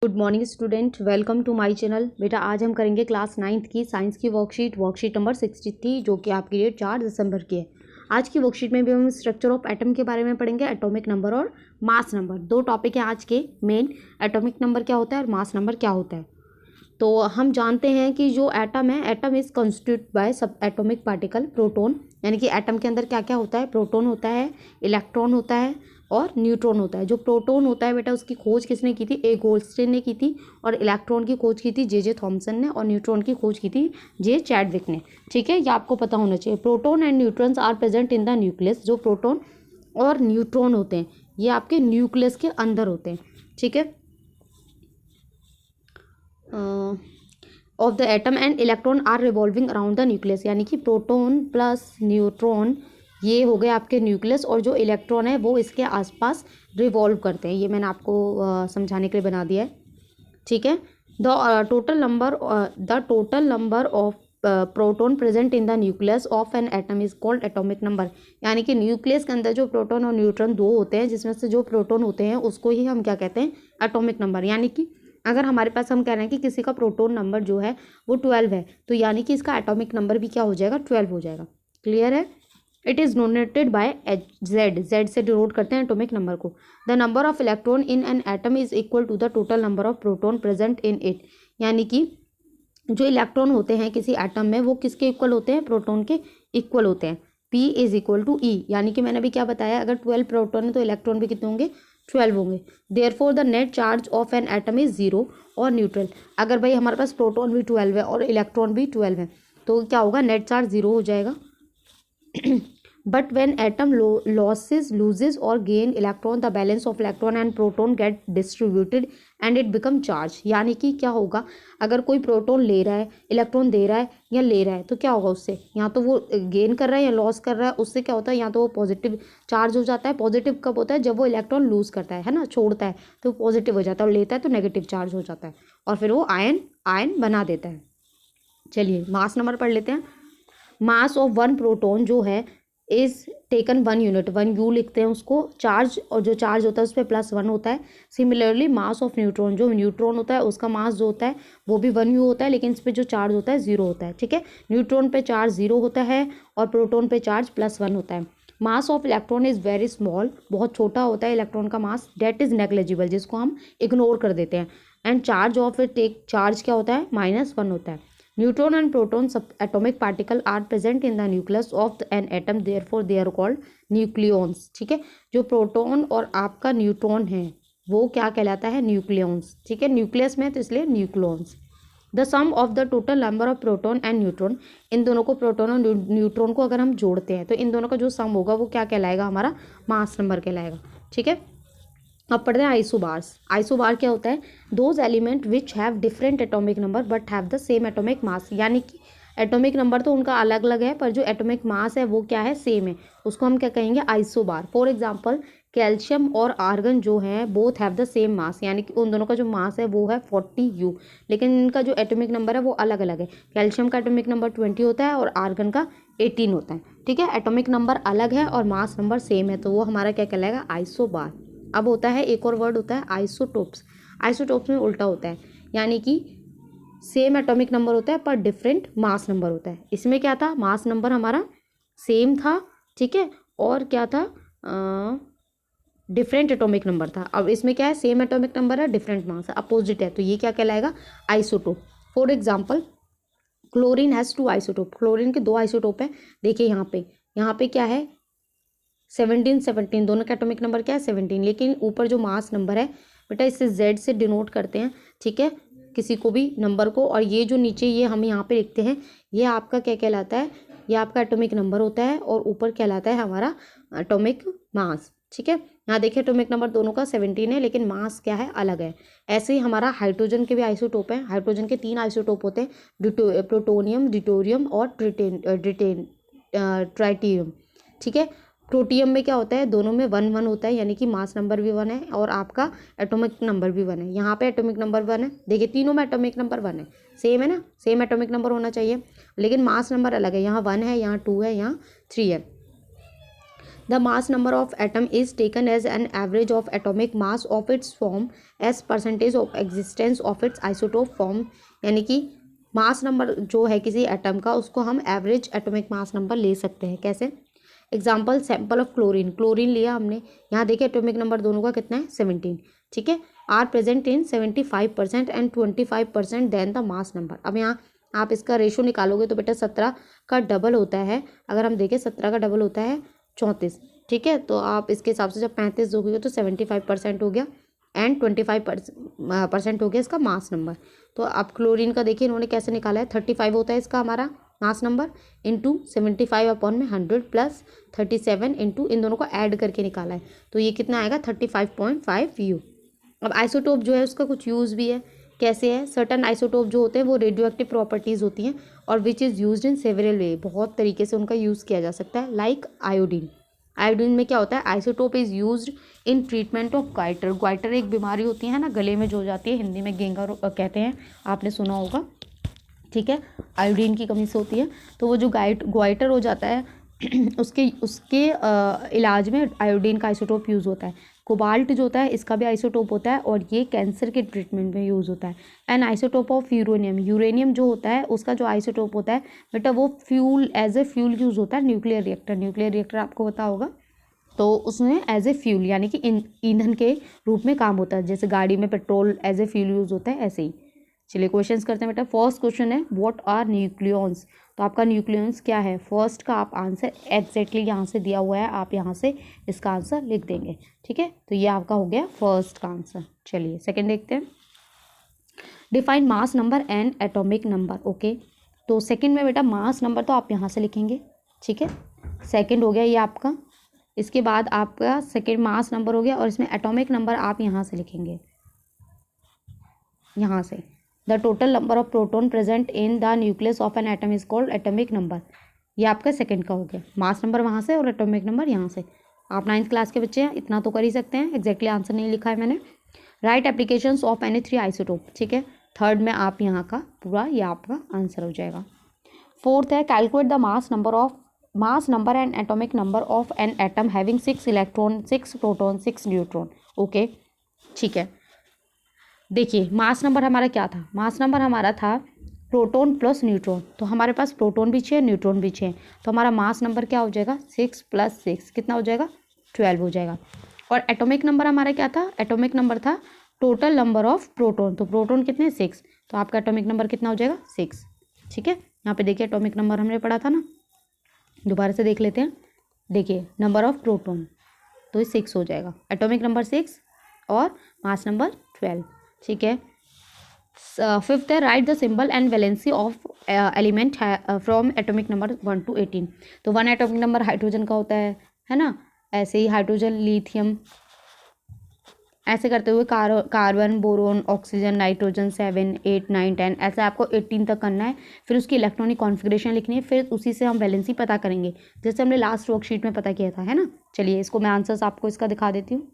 Good morning student, welcome to my channel. बेटा आज हम करेंगे क्लास 9th की साइंस की वर्कशीट नंबर 63 जो कि आपकी डेट 4 दिसंबर की है। आज की वर्कशीट में भी हम स्ट्रक्चर ऑफ एटम के बारे में पढ़ेंगे, एटॉमिक नंबर और मास नंबर। दो टॉपिक है आज के मेन, एटॉमिक नंबर क्या होता है और मास नंबर क्या होता है। तो हम जानते हैं कि जो एटम है, एटम इज कंस्टिट्यूट बाय सब एटॉमिक पार्टिकल प्रोटॉन, यानी कि एटम के अंदर क्या क्या होता है, प्रोटॉन होता है, इलेक्ट्रॉन होता है और न्यूट्रॉन होता है। जो प्रोटॉन होता है बेटा उसकी खोज किसने की थी, ए गोल्डस्टीन ने की थी, और इलेक्ट्रॉन की खोज की थी जे थॉमसन ने, और न्यूट्रॉन की खोज की थी जे चैडविक ने। ठीक है, ये आपको पता होना चाहिए। Proton and neutrons are present in the nucleus. जो प्रोटॉन और न्यूट्रॉन होते हैं ये आपके न्यूक्लियस के अंदर होते हैं। ठीक है, of the atom and electron are revolving around the nucleus, यानी कि प्रोटॉन प्लस न्यूट्रॉन ये हो गए आपके न्यूक्लियस, और जो इलेक्ट्रॉन है वो इसके आसपास रिवॉल्व करते हैं। ये मैंने आपको समझाने के लिए बना दिया है। ठीक है, the total number of proton present in the nucleus of N atom is called atomic number. यानी कि न्यूक्लियस के अंदर जो प्रोटॉन और न्यूट्रॉन दो होते हैं, जिसमें से जो प्रोटॉन होते हैं उसको ही हम क्या कहते हैं, एटॉमिक नंबर। यानी कि अगर हमारे पास हम कह रहे हैं कि किसी का प्रोटॉन नंबर जो है वो 12 है, तो यानी कि इसका एटॉमिक नंबर भी क्या हो जाएगा, 12 हो जाएगा। क्लियर है। It is donated by Z से डिनोट करते हैं एटॉमिक नंबर को। The number of electron in an atom is equal to the total number of proton present in it. यानी कि जो इलेक्ट्रॉन होते हैं किसी एटम में वो किसके इक्वल होते हैं, प्रोटॉन के इक्वल होते हैं। P इज इक्वल टू ई, यानी कि मैंने भी क्या बताया, अगर 12 प्रोटॉन है तो इलेक्ट्रॉन भी कितने होंगे, 12 होंगे। Therefore the net charge of N atom is 0 और न्यूट्रल। अगर भाई हमारे पास प्रोटॉन भी 12 है और इलेक्ट्रॉन भी 12 है तो क्या होगा, नेट चार्ज 0 हो जाएगा। But when atom loses or gain electron, the balance of electron and proton get distributed and it become charge। यानी कि क्या होगा, अगर कोई प्रोटॉन ले रहा है, इलेक्ट्रॉन दे रहा है या ले रहा है, तो क्या होगा उससे, या तो वो गेन कर रहा है या लॉस कर रहा है, उससे क्या होता है, या तो वो पॉजिटिव चार्ज हो जाता है। पॉजिटिव कब होता है, जब वो इलेक्ट्रॉन लूज करता है ना, छोड़ता है तो पॉजिटिव हो जाता है, और लेता है तो नेगेटिव चार्ज हो जाता है, और फिर वो आयन बना देता है। चलिए मास नंबर पढ़ लेते हैं। मास ऑफ वन प्रोटॉन जो है इज टेकन 1 यूनिट, 1 यू लिखते हैं उसको। चार्ज, और जो चार्ज होता है उस पर +1 होता है। सिमिलरली मास ऑफ न्यूट्रॉन, जो न्यूट्रॉन होता है उसका मास जो होता है वो भी 1 यू होता है, लेकिन इस पर जो चार्ज होता है 0 होता है। ठीक है, न्यूट्रॉन पे चार्ज 0 होता है और प्रोटॉन पे चार्ज +1 होता है। Mass of electron is very small, बहुत छोटा होता है इलेक्ट्रॉन का मास। डेट इज़ नेग्लिजिबल, जिसको हम इग्नोर कर देते हैं। And charge of take charge क्या होता है, -1 होता है। Neutron and proton atomic particle are present in the nucleus of an atom, therefore they are called nucleons। ठीक है, जो प्रोटॉन और आपका न्यूट्रॉन है वो क्या कहलाता है, न्यूक्लियॉन्स। ठीक है, न्यूक्लियस में तो इसलिए nucleons. The sum of the total number of proton and neutron, इन दोनों को, प्रोटॉन और न्यूट्रॉन को अगर हम जोड़ते हैं तो इन दोनों का जो सम होगा वो क्या कहलाएगा, हमारा मास नंबर कहलाएगा। ठीक है, अब पढ़ते हैं आइसोबार्स। आइसोबार क्या होता है, those element which have different atomic number but have the same atomic mass. यानी कि एटॉमिक नंबर तो उनका अलग अलग है पर जो एटॉमिक मास है वो क्या है, सेम है। उसको हम क्या कहेंगे, आइसोबार। फॉर एग्जांपल कैल्शियम और आर्गन जो है both have the same mass, यानी कि उन दोनों का जो मास है वो है 40 यू, लेकिन इनका जो एटॉमिक नंबर है वो अलग अलग है। कैल्शियम का एटॉमिक नंबर 20 होता है और आर्गन का 18 होता है। ठीक है, एटॉमिक नंबर अलग है और मास नंबर सेम है, तो वो हमारा क्या कहलाएगा, आइसोबार। अब होता है एक और वर्ड होता है आइसोटोप्स। आइसोटोप्स में उल्टा होता है, यानी कि सेम एटॉमिक नंबर होता है पर डिफरेंट मास नंबर होता है। इसमें क्या था, मास नंबर हमारा सेम था। ठीक है, और क्या था, डिफरेंट एटॉमिक नंबर था। अब इसमें क्या है, सेम एटॉमिक नंबर है, डिफरेंट मास है, अपोजिट है, तो ये क्या कहलाएगा, isotope. For example chlorine has 2 isotope. Chlorine के 2 आइसोटोप है। देखिए यहाँ पे क्या है, 17 दोनों का एटॉमिक नंबर क्या है, 17, लेकिन ऊपर जो मास नंबर है बेटा इसे Z से डिनोट करते हैं। ठीक है, किसी को भी नंबर को, और ये जो नीचे ये हम यहाँ पे लिखते हैं ये आपका क्या कहलाता है, ये आपका एटॉमिक नंबर होता है, और ऊपर कहलाता है हमारा एटॉमिक मास। ठीक है, यहाँ देखिए एटॉमिक नंबर दोनों का 17 है लेकिन मास क्या है, अलग है। ऐसे ही हमारा हाइड्रोजन के भी आइसोटोप है। हाइड्रोजन के 3 आइसोटोप होते हैं, प्लूटोनियम, ड्यूटेरियम और ट्राइटियम। ठीक है, प्रोटियम में क्या होता है, दोनों में 1 होता है, यानी कि मास नंबर भी 1 है और आपका एटॉमिक नंबर भी 1 है। यहाँ पे एटॉमिक नंबर 1 है, देखिए तीनों में एटॉमिक नंबर 1 है, सेम है ना, सेम एटॉमिक नंबर होना चाहिए, लेकिन मास नंबर अलग है। यहाँ 1 है, यहाँ 2 है, यहाँ 3 है। The mass number of atom is taken as an average of atomic mass of its form as percentage of existence of its isotope form. यानी कि मास नंबर जो है किसी एटम का, उसको हम एवरेज एटॉमिक मास नंबर ले सकते हैं। कैसे? Example sample of chlorine, chlorine लिया हमने, यहाँ देखिए एटॉमिक नंबर दोनों का कितना है 17, ठीक है। Are present in 75% and 25% then the mass number. अब यहाँ आप इसका रेशो निकालोगे तो बेटा 17 का डबल होता है, अगर हम देखें 17 का डबल होता है 34, ठीक है। तो आप इसके हिसाब से जब 35 दोगे तो 75% हो गया एंड 25% हो गया इसका मास नंबर। तो आप क्लोरीन का देखिए इन्होंने कैसे निकाला है, 35 होता है इसका हमारा मास नंबर इंटू 75 अपॉन में 100 प्लस 37 इंटू इन दोनों को ऐड करके निकाला है, तो ये कितना आएगा 35.5 यू। अब आइसोटोप जो है उसका कुछ यूज़ भी है। कैसे है? सर्टन आइसोटोप जो होते हैं वो रेडियो एक्टिव प्रॉपर्टीज़ होती हैं और which is used in several way, बहुत तरीके से उनका यूज़ किया जा सकता है। लाइक आयोडीन, आयोडीन में क्या होता है, isotope is used in treatment of goitre. Goitre एक बीमारी होती है ना, गले में जो हो जाती है, हिंदी में गेंगा कहते हैं, आपने सुना होगा, ठीक है। आयोडीन की कमी से होती है, तो वो जो ग्वाइटर हो जाता है उसके इलाज में आयोडीन का आइसोटोप यूज़ होता है। कोबाल्ट जो होता है इसका भी आइसोटोप होता है और ये कैंसर के ट्रीटमेंट में यूज़ होता है। And isotope of uranium, uranium जो होता है उसका जो आइसोटोप होता है बेटा वो fuel as a fuel use होता है न्यूक्लियर रिएक्टर। न्यूक्लियर रिएक्टर आपको पता होगा, तो उसमें एज ए फ्यूल यानी कि ईंधन के रूप में काम होता है, जैसे गाड़ी में petrol as a fuel use होता है, ऐसे ही। चलिए क्वेश्चंस करते हैं बेटा। फर्स्ट क्वेश्चन है व्हाट आर न्यूक्लियॉन्स, तो आपका न्यूक्लियॉन्स क्या है, फर्स्ट का आप आंसर एग्जैक्टली यहाँ से दिया हुआ है, आप यहाँ से इसका आंसर लिख देंगे, ठीक है। तो ये आपका हो गया फर्स्ट का आंसर। चलिए सेकंड देखते हैं। Define mass number and atomic number, okay. तो सेकंड में बेटा मास नंबर तो आप यहाँ से लिखेंगे, ठीक है। सेकंड हो गया ये आपका, इसके बाद आपका सेकंड मास नंबर हो गया और इसमें एटॉमिक नंबर आप यहाँ से लिखेंगे, यहाँ से। The total number of proton present in the nucleus of N atom is called atomic number. ये आपका सेकंड का हो गया, मास नंबर वहाँ से और एटॉमिक नंबर यहाँ से। आप 9th क्लास के बच्चे हैं, इतना तो कर ही सकते हैं, एग्जैक्टली आंसर नहीं लिखा है मैंने। Right applications of Na3 isotope, ठीक है। थर्ड में आप यहाँ का पूरा ये आपका आंसर हो जाएगा। फोर्थ है calculate the mass number and atomic number of an atom having 6 electron 6 proton 6 neutron, okay, ठीक है। देखिए मास नंबर हमारा क्या था, मास नंबर हमारा था प्रोटॉन प्लस न्यूट्रॉन, तो हमारे पास प्रोटॉन भी 6 न्यूट्रॉन भी 6, तो हमारा मास नंबर क्या हो जाएगा 6 + 6 कितना हो जाएगा 12 हो जाएगा। और एटॉमिक नंबर हमारा क्या था, एटॉमिक नंबर था टोटल नंबर ऑफ प्रोटॉन, तो प्रोटॉन कितने 6, तो आपका एटॉमिक नंबर कितना हो जाएगा 6, ठीक है। यहाँ पे देखिए एटॉमिक नंबर हमने पढ़ा था ना, दोबारा से देख लेते हैं। देखिए नंबर ऑफ प्रोटॉन तो 6 हो जाएगा, एटॉमिक नंबर 6 और मास नंबर 12, ठीक है। फिफ्थ है right the symbol and valency of element from atomic number 1 to 18। तो 1 एटॉमिक नंबर हाइड्रोजन का होता है ना, ऐसे ही हाइड्रोजन लिथियम, ऐसे करते हुए कार्बन बोरोन ऑक्सीजन नाइट्रोजन 7 8 9 10 ऐसे आपको 18 तक करना है। फिर उसकी इलेक्ट्रॉनिक कॉन्फ़िगरेशन लिखनी है, फिर उसी से हम वैलेंसी पता करेंगे, जैसे हमने लास्ट वर्कशीट में पता किया था, है ना। चलिए इसको मैं आंसर्स आपको इसका दिखा देती हूँ।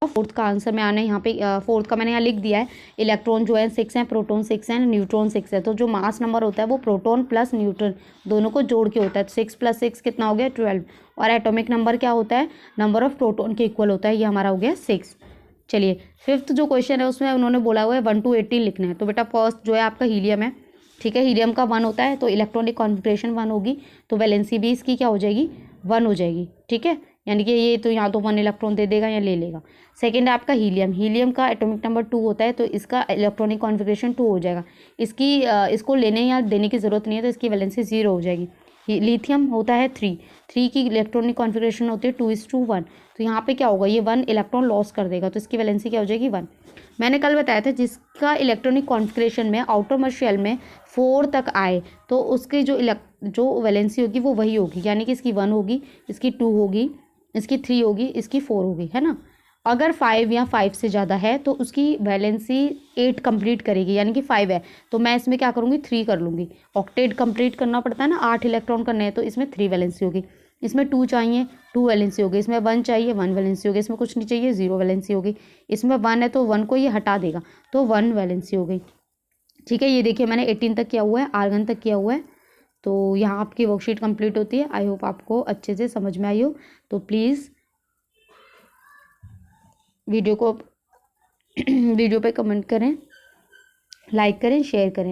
फोर्थ का आंसर में आना है यहाँ पे, फोर्थ का मैंने यहाँ लिख दिया है। इलेक्ट्रॉन जो है 6 हैं, प्रोटॉन 6 हैं, न्यूट्रॉन 6 है। तो जो मास नंबर होता है वो प्रोटॉन प्लस न्यूट्रॉन दोनों को जोड़ के होता है, 6 + 6 कितना हो गया 12। और एटॉमिक नंबर क्या होता है, नंबर ऑफ प्रोटॉन के इक्वल होता है, ये हमारा हो गया 6। चलिए फिफ्थ जो क्वेश्चन है उसमें उन्होंने बोला हुआ है 1 to 18 लिखना है। तो बेटा फर्स्ट जो है आपका हीलियम है, ठीक है। हीलियम का 1 होता है तो इलेक्ट्रॉनिक कॉन्फ़िगरेशन 1 होगी, तो वैलेंसी भी इसकी क्या हो जाएगी 1 हो जाएगी, ठीक है। यानी कि ये तो यहाँ तो 1 इलेक्ट्रॉन दे देगा या ले लेगा। सेकंड है आपका हीलियम, हीलियम का एटॉमिक नंबर 2 होता है, तो इसका इलेक्ट्रॉनिक कॉन्फ़िगरेशन 2 हो जाएगा। इसको लेने या देने की ज़रूरत नहीं है, तो इसकी वैलेंसी 0 हो जाएगी। लिथियम होता है 3 की इलेक्ट्रॉनिक कॉन्फ़िगरेशन होती है 2:1, तो यहाँ पे क्या होगा ये 1 इलेक्ट्रॉन लॉस कर देगा, तो इसकी वैलेंसी क्या हो जाएगी 1। मैंने कल बताया था जिसका इलेक्ट्रॉनिक कॉन्फ़िगरेशन में आउटरमोस्ट शेल में 4 तक आए तो उसकी जो वैलेंसी होगी वो वही होगी, यानी कि इसकी 1 होगी, इसकी 2 होगी, इसकी 3 होगी, इसकी 4 होगी, है ना। अगर 5 या 5 से ज़्यादा है तो उसकी वैलेंसी 8 कंप्लीट करेगी, यानी कि 5 है तो मैं इसमें क्या करूँगी 3 कर लूँगी। ऑक्टेट कंप्लीट करना पड़ता है ना, 8 इलेक्ट्रॉन करने हैं, तो इसमें 3 वैलेंसी होगी। इसमें 2 चाहिए 2 वैलेंसी होगी, इसमें 1 चाहिए 1 वैलेंसी होगी, इसमें कुछ नहीं चाहिए 0 वैलेंसी होगी, इसमें 1 है तो 1 को ये हटा देगा तो 1 वैलेंसी हो गई, ठीक है। ये देखिए मैंने 18 तक किया हुआ है, आर्गन तक किया हुआ है, तो यहाँ आपकी वर्कशीट कंप्लीट होती है। आई होप आपको अच्छे से समझ में आई हो। तो प्लीज़ वीडियो को वीडियो पे कमेंट करें, लाइक करें, शेयर करें।